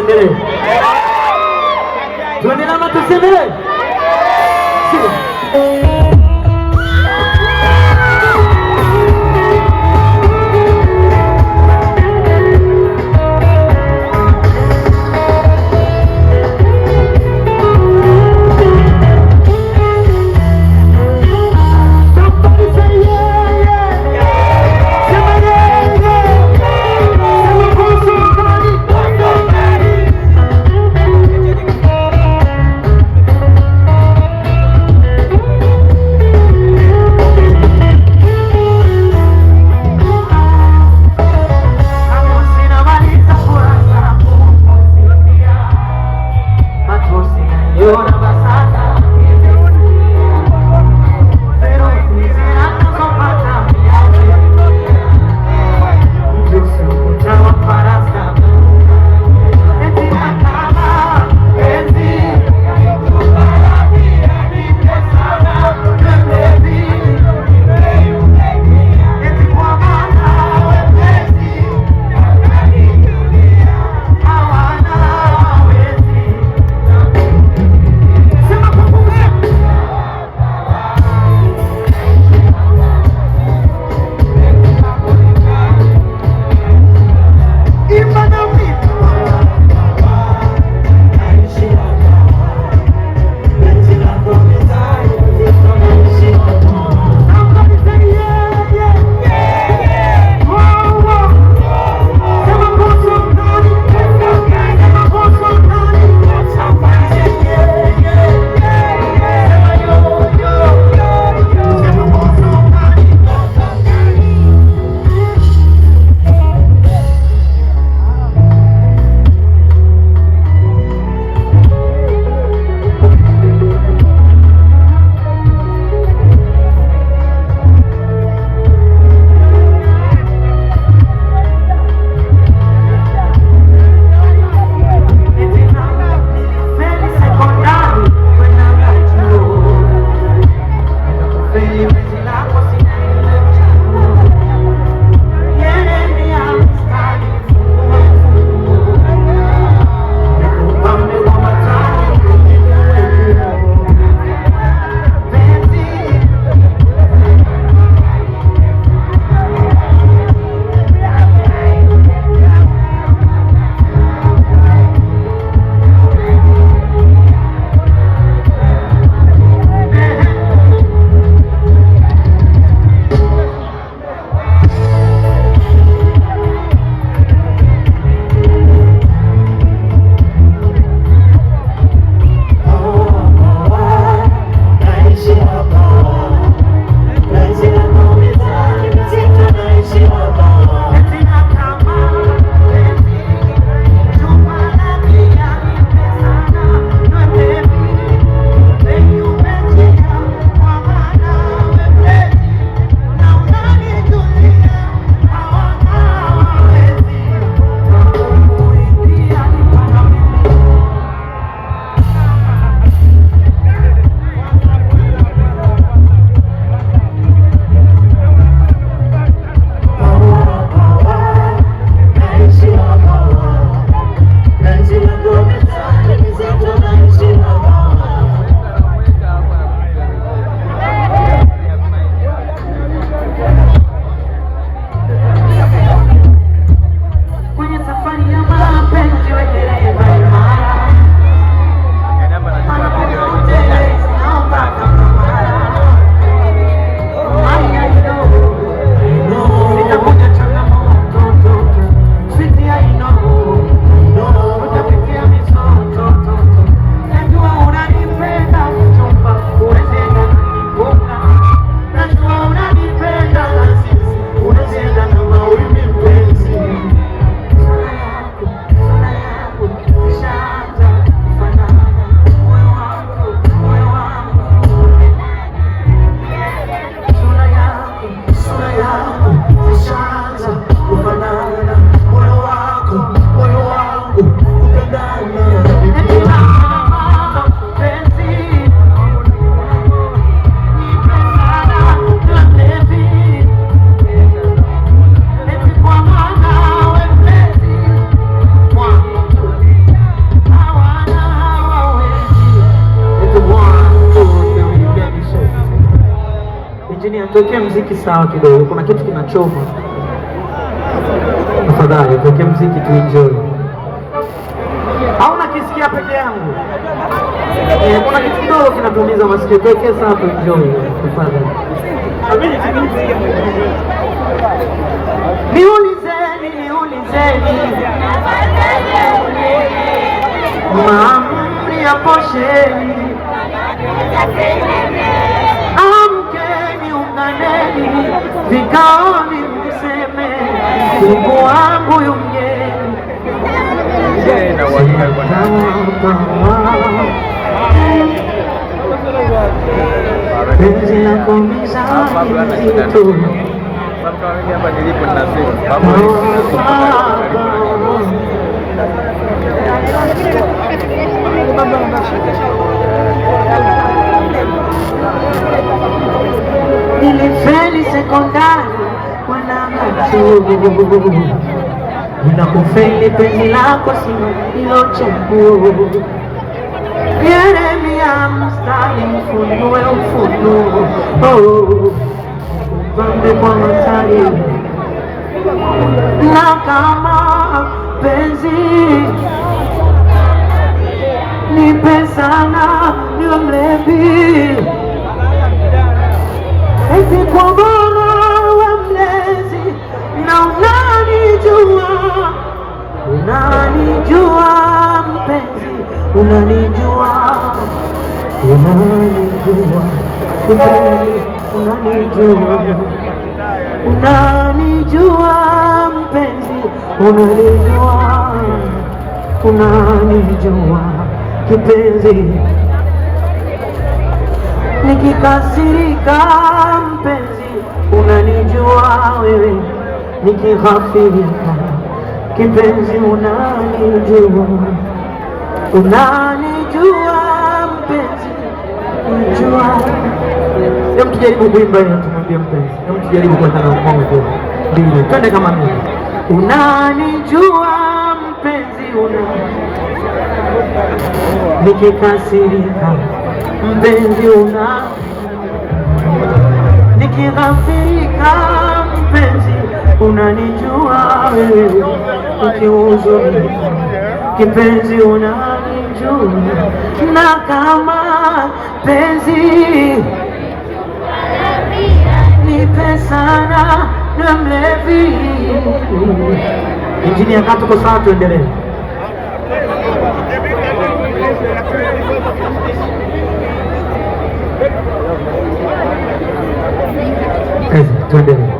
tuendelee? Tuendelee ama tusiendelee? Engineer, tuwekee mziki sawa kidogo, kuna kitu kinachoma. Tafadhali tuwekee mziki tu enjoy. Au nakisikia peke yangu? Kuna kitu kidogo kinatumiza masikio, tuwekee sawa tu enjoy. Tafadhali. Niulizeni maamri ya posheni, amkeni unganeni vikaoni mseme ndugu wangu yumgeni penzi lako mizani tu nilifeli sekondari wanamachu, ninakufeli penzi lako sina ilo chaguo. Yeremia mstari mfunue ufunuo, upande kwa matari na kama penzi nipe sana niwe mlevi, eti kwa bora wa mlezi na unanijua mpenzi, unanijua mpenzi, unanijua kipenzi, nikikasirika mpenzi, unanijua wewe, nikighafirika kipenzi, unanijua mpenzi, unajua. Hebu tujaribu kuimba ili tumwambie mpenzi. Hebu tujaribu kwenda na umongo. Ndio, twende kama mimi. Unanijua mpenzi, nikikasirika mpenzi, nikighafirika mpenzi, unanijua wewe, nikihuzunika kipenzi, unanijua. Na kama penzi nipe sana na mlevi. Engineer, kama tuko sawa tuendelee. Tuendelee.